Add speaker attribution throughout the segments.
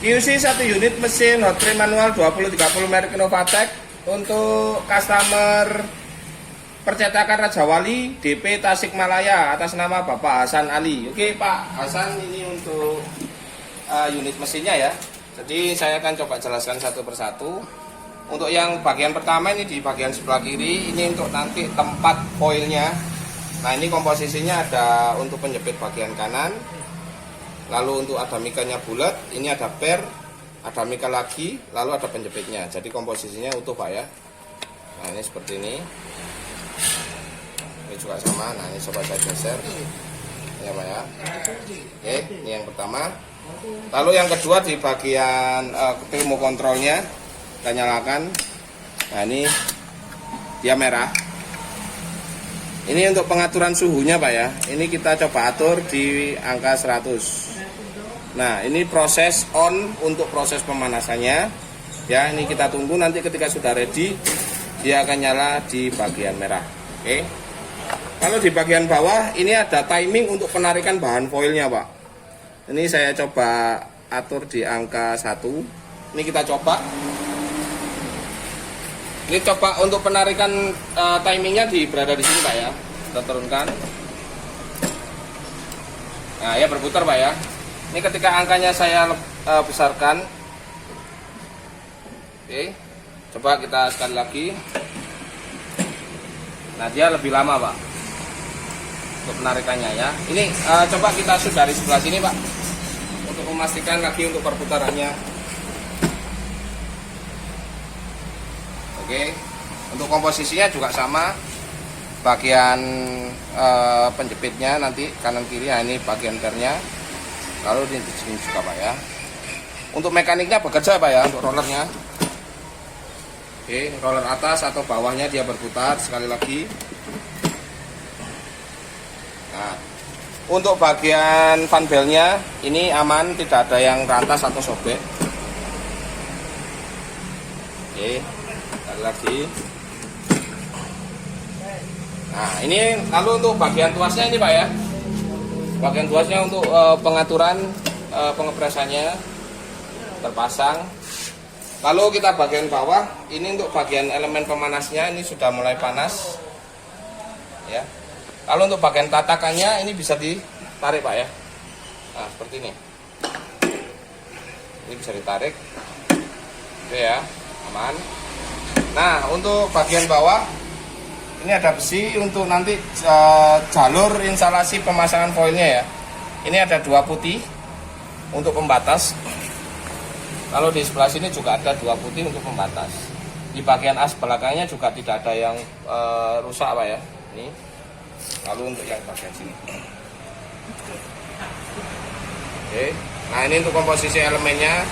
Speaker 1: QC 1 unit mesin hot print manual 2030 merek Innovatek untuk customer percetakan Raja Wali DP Tasikmalaya atas nama Bapak Hasan Ali. Oke Pak Hasan, ini untuk unit mesinnya ya. Jadi saya akan coba jelaskan satu persatu. Untuk yang bagian pertama ini di bagian sebelah kiri, ini untuk nanti tempat foilnya. Nah ini komposisinya ada untuk penjepit bagian kanan. Lalu untuk ada mikanya bulat, ini ada per, ada mika lagi, lalu ada penjepitnya. Jadi komposisinya utuh Pak ya. Nah ini seperti ini. Ini juga sama. Nah ini coba saya geser. Ya Pak ya. Oke, ini yang pertama. Lalu yang kedua di bagian remote kontrolnya, kita nyalakan. Nah ini dia merah. Ini untuk pengaturan suhunya Pak ya. Ini kita coba atur di angka 100. Nah ini proses on untuk proses pemanasannya ya. Ini kita tunggu, nanti ketika sudah ready dia akan nyala di bagian merah. Oke. Kalau di bagian bawah ini ada timing untuk penarikan bahan foilnya Pak. Ini saya coba atur di angka 1. Ini kita coba. Ini coba untuk penarikan timingnya berada di sini Pak ya. Kita turunkan. Nah ya berputar Pak ya. Ini ketika angkanya saya besarkan. Oke. Coba kita sekali lagi. Nah dia lebih lama Pak untuk penarikannya ya. Ini coba kita shoot dari sebelah sini Pak, untuk memastikan lagi untuk perputarannya. Oke. Untuk komposisinya juga sama. Bagian penjepitnya nanti kanan kiri. Nah ini bagian pernya. Lalu di sini juga Pak ya. Untuk mekaniknya bekerja Pak ya, untuk rollernya. Oke, roller atas atau bawahnya dia berputar sekali lagi. Nah, untuk bagian fan belnya ini aman, tidak ada yang rantas atau sobek. Oke, sekali lagi. Nah, ini lalu untuk bagian tuasnya ini Pak ya. Bagian tuasnya untuk pengaturan pengepresannya terpasang. Lalu kita bagian bawah, ini untuk bagian elemen pemanasnya ini sudah mulai panas. Ya. Lalu untuk bagian tatakannya ini bisa ditarik Pak ya. Nah, seperti ini. Ini bisa ditarik. Oke ya, aman. Nah, untuk bagian bawah ini ada besi untuk nanti jalur instalasi pemasangan foilnya ya. Ini ada 2 putih untuk pembatas. Lalu di sebelah sini juga ada 2 putih untuk pembatas. Di bagian as belakangnya juga tidak ada yang rusak Pak ya. Ini. Lalu untuk yang bagian sini. Oke. Nah ini untuk komposisi elemennya.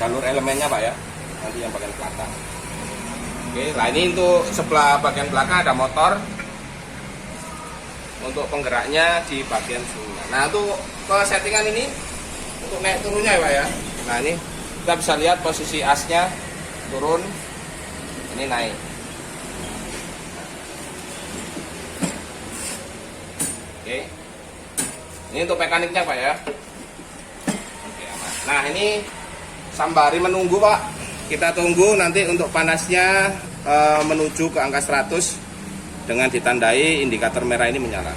Speaker 1: Jalur elemennya Pak ya. Nanti yang bagian belakang. Oke, nah ini untuk sebelah bagian belakang ada motor. Untuk penggeraknya di bagian suhunya. Nah untuk settingan ini untuk naik turunnya ya Pak ya. Nah ini kita bisa lihat posisi asnya turun, ini naik. Oke, ini untuk mekaniknya Pak ya. Oke, aman. Nah ini sambari menunggu Pak. Kita tunggu nanti untuk panasnya menuju ke angka 100 dengan ditandai indikator merah ini menyala.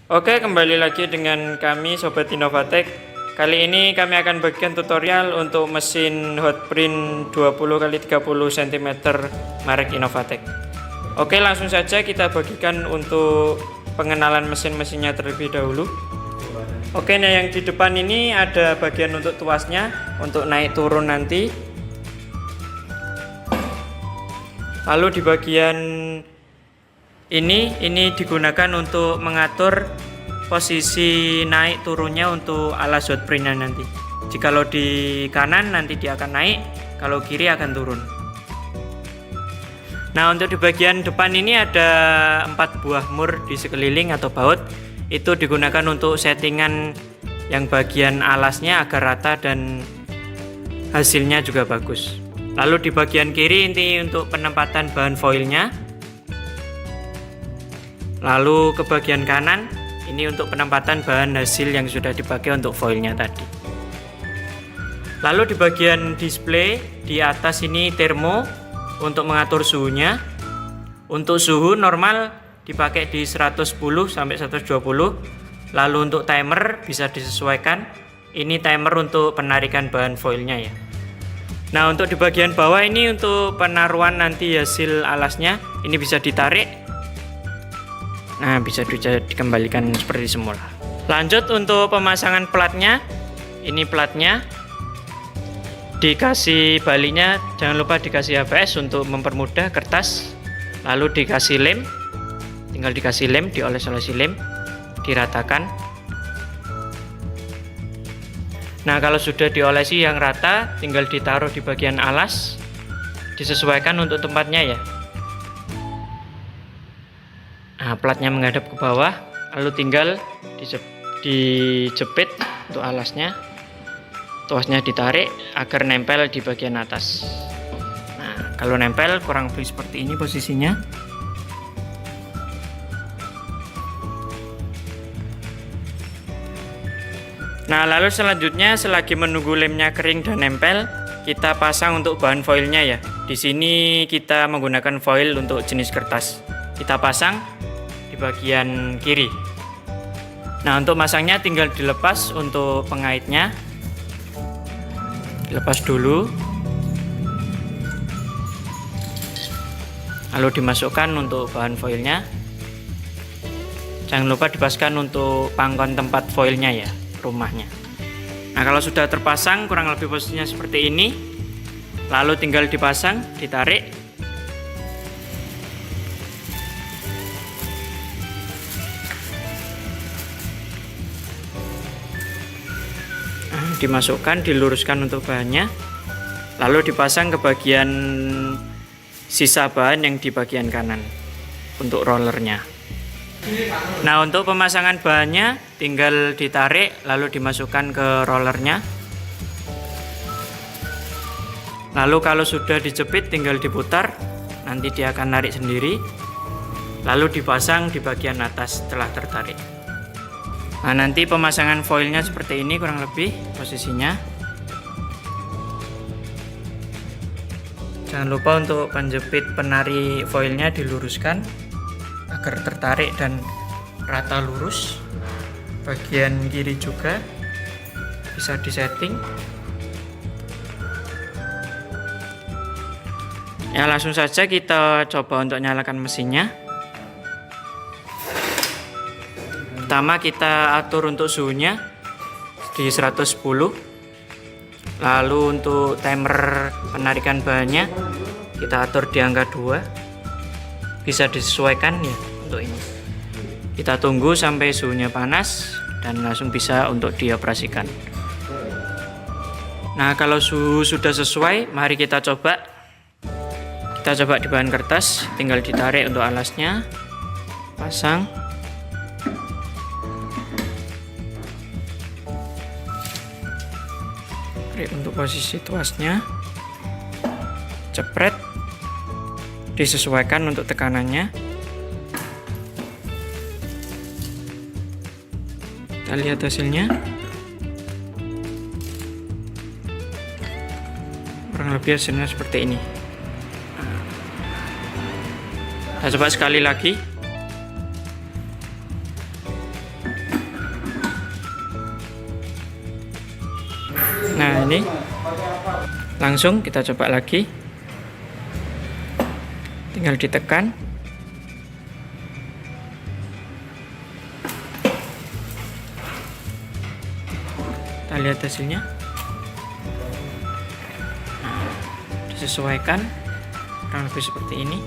Speaker 2: Oke, kembali lagi dengan kami Sobat Innovatek. Kali ini kami akan bagikan tutorial untuk mesin hot print 20x30 cm merek Innovatek. Oke, langsung saja kita bagikan untuk pengenalan mesin-mesinnya terlebih dahulu. Oke, nah yang di depan ini ada bagian untuk tuasnya untuk naik turun nanti. Lalu di bagian ini digunakan untuk mengatur posisi naik turunnya untuk alas hot printnya nanti. Jikalau di kanan nanti dia akan naik, kalau kiri akan turun. Nah untuk di bagian depan ini ada 4 buah mur di sekeliling atau baut. Itu digunakan untuk settingan yang bagian alasnya agar rata dan hasilnya juga bagus. Lalu di bagian kiri ini untuk penempatan bahan foilnya. Lalu ke bagian kanan Ini untuk penempatan bahan hasil yang sudah dipakai untuk foilnya tadi. Lalu di bagian display di atas ini termo untuk mengatur suhunya. Untuk suhu normal dipakai di 110 sampai 120. Lalu untuk timer bisa disesuaikan. Ini timer untuk penarikan bahan foilnya ya. Nah, untuk di bagian bawah ini untuk penaruhan nanti hasil alasnya, ini bisa ditarik. Nah, bisa dikembalikan seperti semula. Lanjut untuk pemasangan platnya. Ini platnya. Dikasih baliknya, jangan lupa dikasih ABS untuk mempermudah kertas. Lalu dikasih lem. Tinggal dikasih lem, dioles-olesi lem, diratakan. Nah, kalau sudah diolesi yang rata, tinggal ditaruh di bagian alas, disesuaikan untuk tempatnya ya. Nah, platnya menghadap ke bawah, lalu tinggal dijepit untuk alasnya, tuasnya ditarik agar nempel di bagian atas. Nah, kalau nempel kurang lebih seperti ini posisinya. Nah, lalu selanjutnya selagi menunggu lemnya kering dan nempel, kita pasang untuk bahan foilnya ya. Di sini kita menggunakan foil untuk jenis kertas. Kita pasang di bagian kiri. Nah, untuk masangnya tinggal dilepas untuk pengaitnya. Dilepas dulu. Lalu dimasukkan untuk bahan foilnya. Jangan lupa dipaskan untuk pangkon tempat foilnya ya, rumahnya. Nah, kalau sudah terpasang kurang lebih posisinya seperti ini, lalu tinggal dipasang, ditarik. Nah, dimasukkan, diluruskan untuk bahannya, lalu dipasang ke bagian sisa bahan yang di bagian kanan untuk rollernya. Nah, untuk pemasangan bahannya tinggal ditarik lalu dimasukkan ke rollernya. Lalu kalau sudah dijepit tinggal diputar, nanti dia akan narik sendiri. Lalu dipasang di bagian atas setelah tertarik. Nah, nanti pemasangan foilnya seperti ini kurang lebih posisinya. Jangan lupa untuk penjepit penari foilnya diluruskan agar tertarik dan rata lurus. Bagian kiri juga bisa disetting. Ya, langsung saja kita coba untuk nyalakan mesinnya. Pertama kita atur untuk suhunya di 110. Lalu untuk timer penarikan bahannya kita atur di angka 2. Bisa disesuaikan ya untuk ini. Kita tunggu sampai suhunya panas dan langsung bisa untuk dioperasikan. Nah, kalau suhu sudah sesuai, mari kita coba. Kita coba di bahan kertas, tinggal ditarik untuk alasnya, pasang. Tarik untuk posisi tuasnya, cepret, disesuaikan untuk tekanannya. Kita lihat hasilnya. Kurang lebih hasilnya seperti ini. Kita coba sekali lagi. Nah, ini langsung kita coba lagi. Tinggal ditekan. Kita lihat hasilnya. Nah, disesuaikan kurang lebih seperti ini.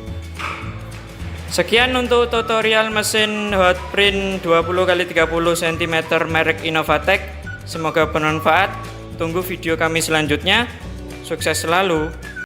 Speaker 2: Sekian untuk tutorial mesin Hotprint 20x30 cm merek Innovatek. Semoga bermanfaat. Tunggu video kami selanjutnya. Sukses selalu.